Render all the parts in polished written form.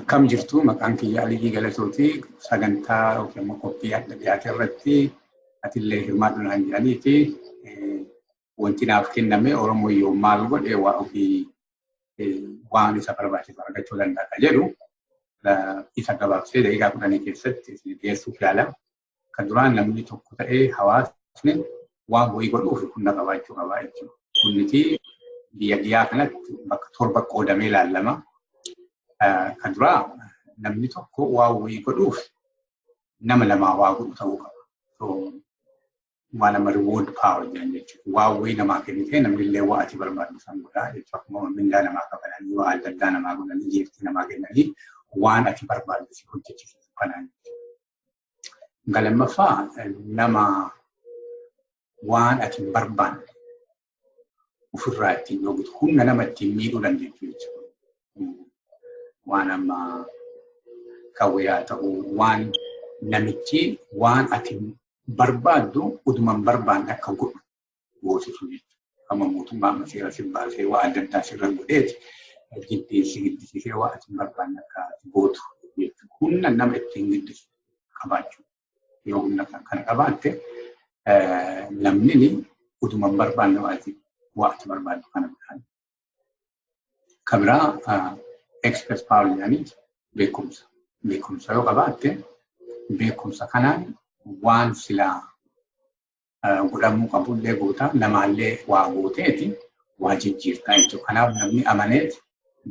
Akkam jirtu maqaan kiyya Aliye Geletooti sagantaa yookiin qophii adda dhiyaate irratti atillee hirmaadhuudhaan jedhanii fi wanti naaf kenname Oromoo yoo maal godhe waa ofii waan isa barbaachisu argachuu danda'a jedhu isa gabaabsee daqiiqaa 10 keessatti dhiyeessuuf yaala. Kan duraan namni tokko ta'ee hawaasni waan wayii godhuuf humna qabaachuu qaba jechuudha. Hunniti biyya dhiyaa kanatti bakka torba qoodamee ilaalama. Kan duraa namni tokko waa wayii godhuuf nama lamaa waa godhu ta'uu qaba. Waan nama reward power jedhan jechuudha. Waa wayii namaa kennitee namni illee waa ati barbaadu san godhaa jechuudha. Akkuma mindaa namaa kafalanii waa adda addaa namaa godhanii jeeftii namaa kennanii waan ati barbaadu si hojjechiisu kanaan jechuudha. Lammaffaa nama waan ati barbaanne ofirraa ittiin yookiin humna nama ittiin miidhuu dandeessu jechuudha. Waan amma kawwee ta'u waan namichi waan ati barbaaddu uduman barbaanne akka godhu goosisu jechuudha. Amma mootummaan seera sirbaasee waa adda addaa sirra godheeti giddisiisee waa ati barbaanne akka gootu jechuudha. Humna nama ittiin giddisu qabaachuu. Yoo humna kana qabaatte namni uduman barbaanne waa ati barbaaddu kana godhan. Kan biraa expert power yani beekumsa. Beekumsa yoo qabaatte beekumsa kanaan waan silaa godhamuu qabullee goota namaallee waa gooteeti waa jijjiirtaa jechuudha. Kanaaf namni amaneeti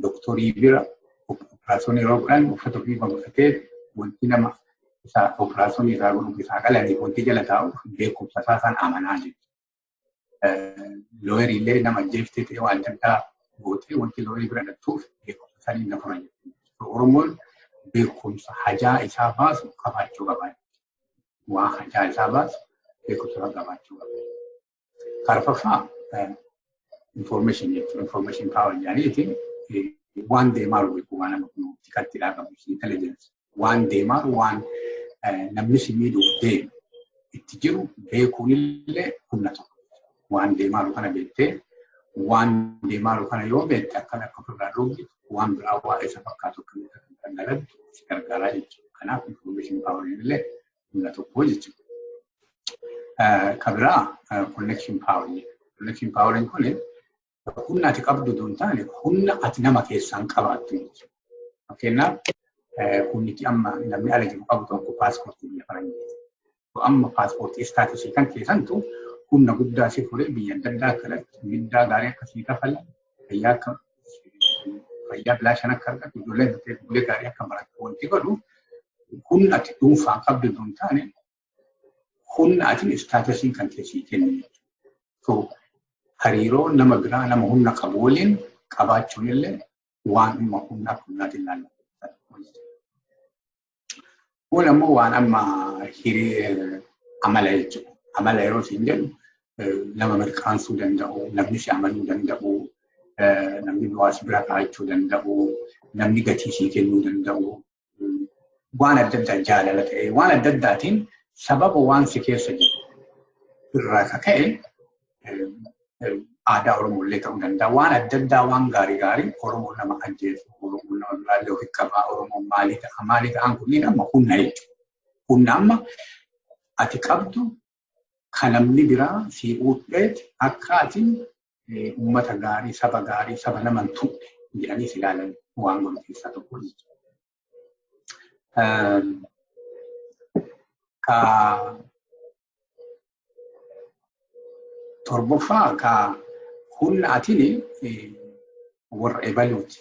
doktorii bira operaasyoonii yeroo godhan uffata ofii godhatee wanti nama isa operaasyoonii isaa godhuuf isaa qalanii wanti jala taa'uuf beekumsa isaa san amanaa jechuudha. Looyerillee nama ajjeeftee ta'e waan adda addaa gootee wanti looyerii bira dhattuuf beekumsa sanii lafa jechuudha. Oromoon beekumsa hajaa isaa baasu qabaachuu qaba. Waa hajaa isaa baasu beekumsa qabaachuu qaba. Karfaffaa information jechuudha. Information power jedhaniiti waan deemaa jiru waan nama kunuunsi kattiidhaa qabu intelligence. Waan deemaa waan namni si miidhuuf deemu itti jiru beekuunillee humna tokko. Waan deemaa jiru kana beektee waan deemaa jiru kana yoo beekte akka ofirraa dhooftu waan biraa waa isa fakkaatu kan dalagdu si gargaaraa jechuudha. Kanaaf information power illee humna tokko jechuudha. Kan biraa connection power. Connection power kun humna ati qabdu osoo hin taane humna ati nama keessaan qabaattu jechuudha. Fakkeenyaaf hunniti amma namni ala jiru qabu tokko paaspoortii biyya faranjiiti. Amma paaspoortii istaatisii kan keessantu humna guddaa si fuudhee biyya adda addaa akkanatti middaa gaarii akkasii kafalan fayyaa bilaashan akka argatu ijoolleen bulee gaarii akka barattu wanti godhu humna ati dhuunfaan qabdu osoo hin taane humna ati istaatisii kan keessii kennu jechuudha. Hariiroo nama biraa nama humna qabu waliin qabaachuun illee waan dhimma humnaatiin ilaallatu. Kun ammoo waan amma amala jechuudha. Amala yeroo siin jedhu nama mirqaansuu danda'u, namni si amanuu danda'u, namni hawaasa bira kaa'achuu danda'u, namni gatii sii kennuu danda'u, waan adda addaa jaalala ta'e waan adda addaatiin sababa waan si keessa jiru irraa ka'e aadaa Oromollee ta'uu danda'a. Waan adda addaa waan gaarii Oromoo nama ajjeesu, Oromoo nama biraallee ofi qabaa, Oromoo maalii ta'an kunniin amma humna jechuudha. Humna amma ati qabdu kan namni biraa si uudheeti akka ati uummata gaarii, saba nama hin tuqne jedhanii si ilaalan waan godhu keessaa tokko jechuudha. Torboffaa ka humna atiin warra ebaluuti.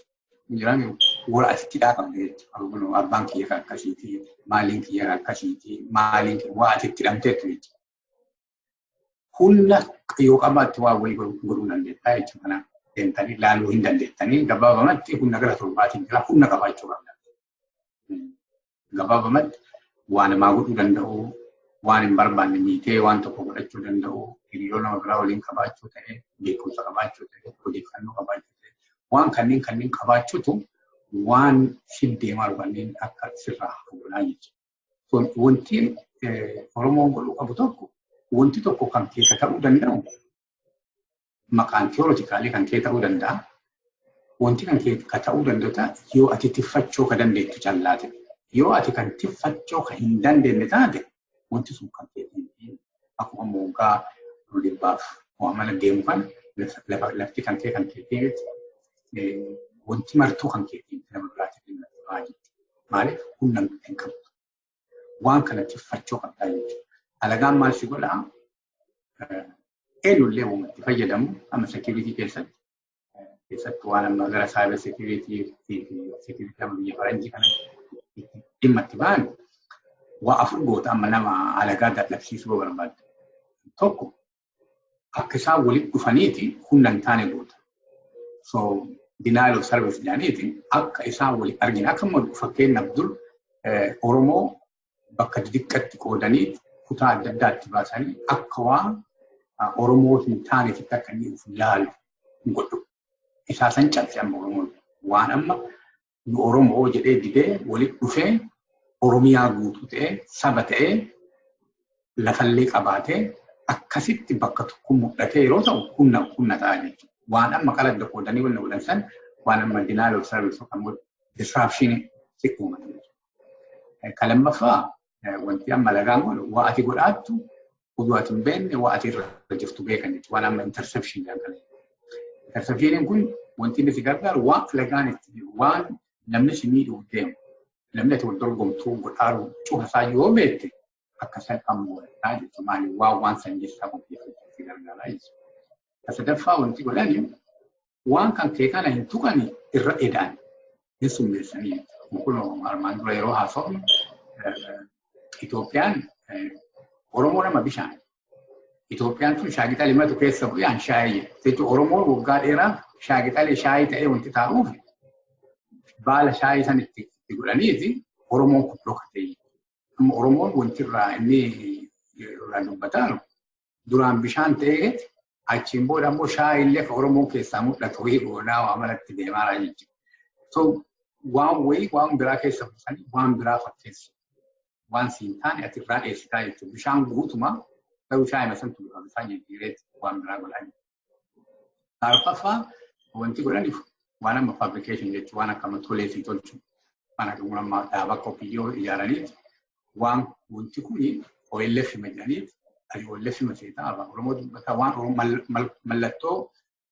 Warra asitti dhaaqamne jechuudha. Abbaan kiyya kan akkasiiti, maaliin kiyya kan akkasiiti, maaliin waa ati itti hidhamteetu jechuudha. Humna yoo qabaatte waa wayii godhuu dandeettaa jechuudha. Kanaaf deemtanii ilaaluu hin dandeettanii gabaabamatti humna gara torbaatiin jira humna qabaachuu qabda. Gabaabamatti waa namaa godhuu danda'u, waan hin barbaanne miitee waan tokko godhachuu danda'u, hiriiroo nama biraa waliin qabaachuu ta'e, beekumsa qabaachuu ta'e, odeeffannoo qabaachuu ta'e, waan kanneen qabaachuutu waan deemaa jiru kanneen akka sirraa hawwinaa jechuudha. Wanti Oromoon godhuu qabu tokko wanti tokko kan keessa ta'uu danda'u maqaan teoorootikaalii kan keessa ta'uu danda'a. wanti kan kee ka ta'uu danda'u yoo ati tiffachoo ka dandeettu callaate. Yoo ati kan tiffachoo ka hin dandeenye taate wanti sun kan kee akkuma moogaa dhibbaaf amala deemu kan lafti kan kee wanti martuu kan kee nama biraatti kenna jirti. Maaliif humna hin qabdu. Waan kana tiffachoo qabdaa jechuudha. Alagaan maal si godhaa? Eenyullee uumatti fayyadamu amma security keessatti waan amma gara cyber security fi security amma biyya faranjii kana dhimma itti ba'an waa afur goota amma nama alagaa dadhabsiisuu barbaadu. Tokko akka isaan walitti dhufaniiti humna hin taane goota. So denial of service jedhaniiti akka isaan walitti argina. Akka fakkeenyaaf dur Oromoo bakka xixiqqatti qoodanii kutaa adda addaatti baasanii akka waan Oromoo hin taaneef akka inni of ilaalu godhu. Isaa san cabse amma Oromoon waan amma nu Oromoo jedhee didee walitti dhufee Oromiyaa guutuu ta'ee saba ta'ee lafallee qabaatee akkasitti bakka tokko mul'atee yeroo ta'u humna ta'a jechuudha. Waan amma qaladda qoodanii wal godhan san waan amma denial of service yookaan disruption uumata jechuudha. Kan lammaffaa wanti amma lagaan godhu waa ati godhaattu utuu ati hin beekne waa ati irra jirtu beekan jechuudha. Waan amma interception jedhan. Interception kun wanti inni si gargaaru waan lagaan itti jiru waan namni si miidhuuf deemu namni ati wal dorgomtuu godhaaru cufasaa yoo beekte akka salphamu godhataa jechuudha. Maali waan san keessaa qopheeffachuu si gargaaraa jechuudha. Sadaffaa wanti godhani waan kan kee kana hin tuqani irra edaan hin summeessanii. Kun armaan dura yeroo haasofnu Itoophiyaan Oromoo nama bishaan. Itoophiyaan tun shaagixa limatu keessa bu'aan shaayii. Jechuun Oromoo waggaa dheeraa shaagixalee shaayii ta'ee wanti taa'uuf baala shaayii san itti godhaniiti Oromoon kun dhokatee. Amma Oromoon wanti irraa inni irraa dubbataanu duraan bishaan ta'ee achiin booda immoo shaayii illee kan Oromoon keessaa mul'atu wayii goonaa amalatti deemaa jechuudha. So waan biraa keessa buusanii waan biraa fakkeessu. Waan siin taane ati irraa dheessitaa jechuudha. Bishaan guutumaa garuu shaayii masantu bishaan jijjiireetti waan biraa godhani. Arfaffaa wanti godhaniif waan amma fabrication jechuun waan akka tolee fi tolchuu waan akka amma dhaabaa qophiyyoo ijaaraniiti waan wanti kuni OLF jedhaniiti ani OLF maseetaa Oromoo dubbataa waan mallattoo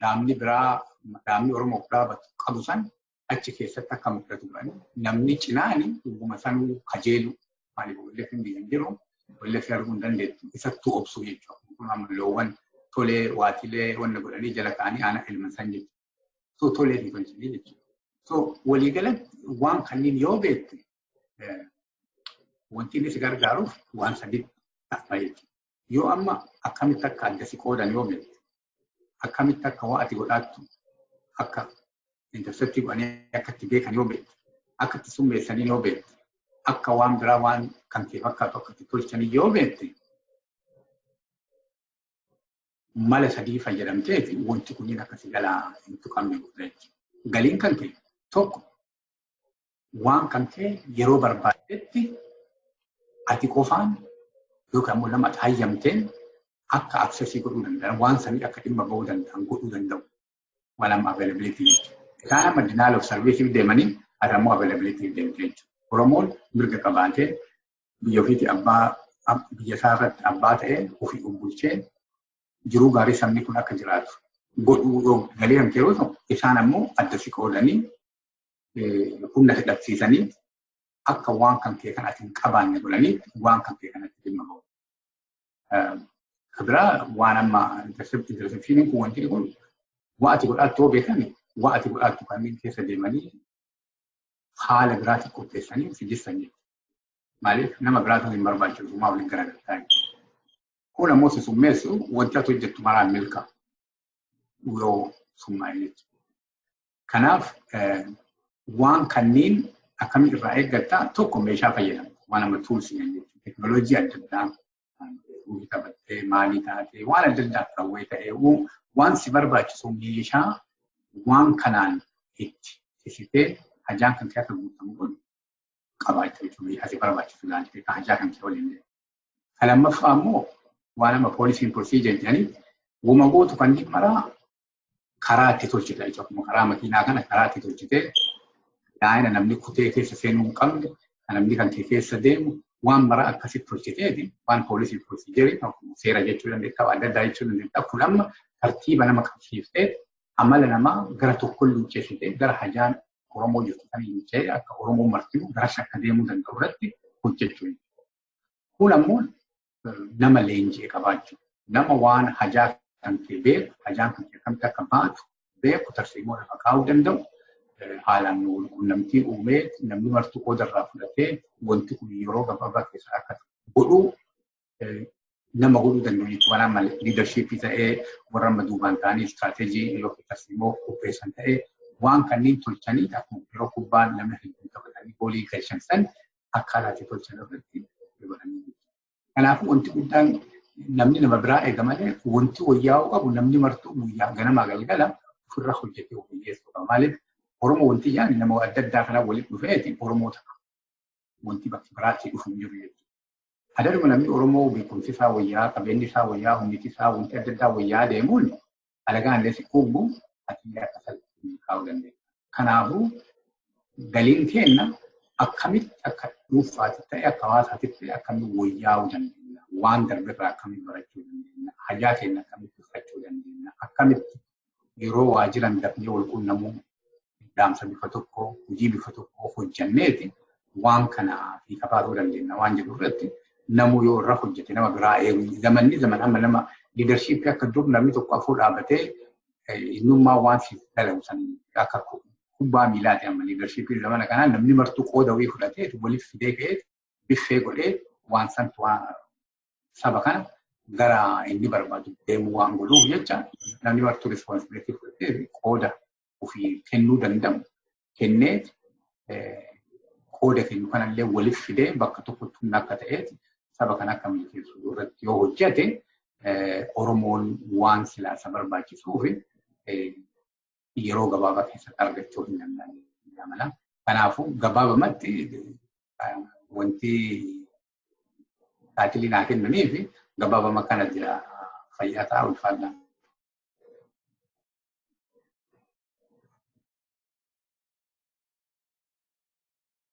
dhaabni Oromoo biraa qabu san achi keessatti akka mul'atu godhanii namni cinaani dhuguma sanuu kajeelu maaliif OLF biyyan jiru OLF arguu hin dandeettu isattuu obsuu jechuudha. Kun amma loowwan tolee waatilee wanna godhanii jala kaanii aana ilman san jechuudha. So tolee fi tolchanii jechuudha. So waliigalatti waan kanneen yoo beekte wanti inni si gargaaruuf waan sadii ta'a jechuudha. Yoo amma akkamitti akka adda si qoodan yoo beekte akkamitti akka waa ati godhaattu akka interceptii godhanii akka itti beekan yoo beekte akka itti summeessanii yoo beekte akka waan biraa waan kan kee fakkaatu akka itti tolchanii yoo beekte mala sadii fayyadamteeti wanti kunniin akkasii galaa hin tuqamne godha jechuudha. Galiin kan kee tokko waan kan kee yeroo barbaadetti ati qofaan yookaan immoo nama hayyamteen akka accessii godhuu danda'an waan sanii akka dhimma bahuu danda'an godhuu danda'u. Waan amma availability jechuudha. Isaan amma denial of service deemanii ati ammoo availability deemte jechuudha. Oromoon mirga qabaatee biyya ofiitti biyya isaa irratti abbaa ta'ee ofii bulchee jiruu gaarii sabni kun akka jiraatu godhuu galii kan yeroo ta'u isaan ammoo adda si qoodanii humna hidhabsiisanii akka waan kan kee kan ati hin qabaanne godhanii waan kan kee kanatti dhimma bahu. Kabiraa waan amma interceptioniin kun wanti kun waa ati godhaattu yoo beekame waa ati godhaattu kanneen keessa deemanii haala biraatiin qopheessanii si jissan jechuudha. Maaliif nama biraatu hin barbaachisu maa waliin garagaltaa jechuudha. Kun ammoo si summeessu wanti ati hojjettu maraan milkaa yoo summaa'e jechuudha. Kanaaf waan kanneen akkamiin irraa eeggattaa tokko meeshaa fayyadamu waan amma tuulsii jechuudha. Teknooloojii adda addaa uumii qabattee maalii taatee waan adda addaa rawwee ta'ee waan si barbaachisu meeshaa waan kanaan itti sisitee hajaan kan kee akka guutamu godhu qabaachuu jechuudha. Asii barbaachisu ilaalchitee kan hajaa kan kee waliin deemu. Kan lammaffaa ammoo waan amma poolisiin procedure jedhanii uuma gootu kanneen maraa karaa itti tolchite jechuudha. Karaa makiinaa kana karaa itti tolchite daa'ima namni kutee keessa seenuu hin qabne kan namni kan keessa deemu waan mara akkasitti tolchiteeti waan poolisiif proosijerii seera jechuu dandeetta adda addaa jechuu dandeetta kun amma tartiiba nama qabsiiftee amala namaa gara tokko luucceessitee gara hajaan Oromoo jirtu kan luuccee akka Oromoo martuu gara akka deemuu danda'u irratti hojjechuu. Kun ammoo nama leenjii qabaachuu nama waan hajaa kan ta'e beeku hajaan kan akkamitti akka baatu beeku tarsiimoo lafa kaa'uu danda'u. Haalaan quunnamtii uumee namni martuu qoodarraa fudhatee wanti kun yeroo gabaabaa keessa akka godhu nama godhuu danda'u jechuudha. Waan malee liidarshiippii ta'ee warra maduubaan ta'anii istiraatejii yookiin tarsiimoo qopheessan ta'ee waan kanneen tolchanii akkuma yeroo kubbaan namni hedduu taphatanii goolii galchan san akkaataa itti tolchan irratti dabalanii. Kanaafuu wanti guddaan namni nama biraa eega malee wanti wayyaa'uu qabu namni martuu guyyaa ganamaa galgala ofirra hojjetee hojjeessuu qaba. Maaliif Oromoo wanti yaani nama adda addaa kana walitti dhufeeti Oromoo ta'a. Wanti bakka biraatti dhufu hin jiru jechuudha. Adaduma namni Oromoo beekumsi isaa wayyaa, qabeenyi isaa wayyaa, humniti isaa wanti adda addaa wayyaa deemuun alagaan illee si quubbu ati akka salphii kaa'uu dandeenya. Kanaafuu galiin keenya akkamitti akka dhuunfaatti ta'e akka hawaasaatti ta'e akkamitti wayyaa'uu dandeenya. Waan darbirraa akkamitti barachuu dandeenya. Hajaa keenya akkamitti uffachuu dandeenya. Akkamitti yeroo waajiran dafnee wal quunnamuu daamsa bifa tokko, hojii bifa tokko hojjanneeti waan kana fi kafaaruu dandeenya waan jedhu irratti namuu yoo irra hojjete nama biraa eegu zamanni zaman amma nama liidarshiippii akka dur namni tokko afur dhaabatee innummaa waan siif dalagu san akka kubbaa miilaati amma liidarshiippii zamana kanaa namni martuu qooda wayii fudhatee waliif fidee ka'ee biffee godhee waan santu waan saba kana gara inni barbaadu deemuu waan godhuuf jecha namni martuu responsibilitii fudhatee qooda ofii kennuu danda'u kennee qooda kennu kanallee waliif fidee bakka tokkotti humna akka ta'eeti saba kana akka milkeessuu irratti yoo hojjete Oromoon waan silaasa barbaachisuu fi yeroo gabaabaa keessatti argachuu hin danda'an. Kanaafuu gabaabamatti wanti taatili naa kennanii fi gabaabama kana jira fayyaa ta'a ulfaadhaan.